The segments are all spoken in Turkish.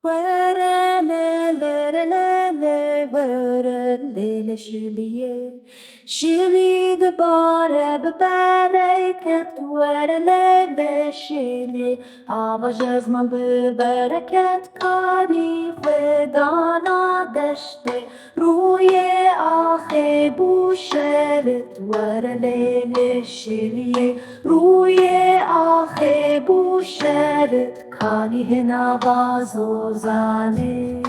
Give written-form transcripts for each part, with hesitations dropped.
Shili the bore bebere ket verele beşili Avajaz ma bereket kani vedana deşte Ruye ahe bu şerit verele leşili Ruye ahe bu şerit kani hina vazozane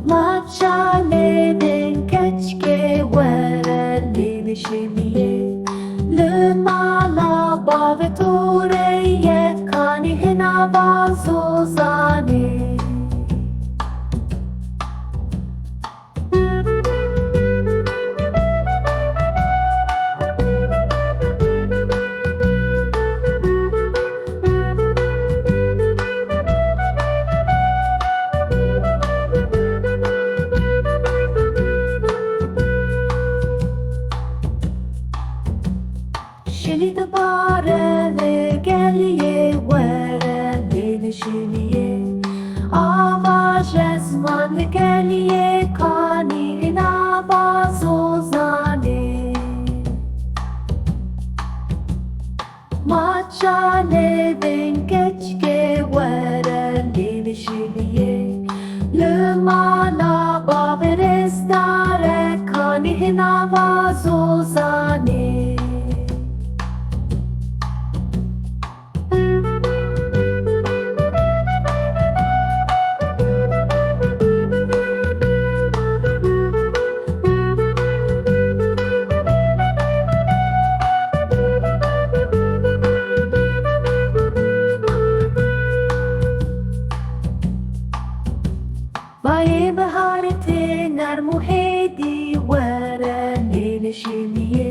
Maçale'den keçke vereli şiliye Lümala bavetoreye kani hina vazozane Shili the barele geliye verele shiliye Avaş esman geliye kani hina vazozane Maçale'den keçke verele shiliye Lümana baverestare kani hina vazozane Vay baharete nar muhedi verele şiliye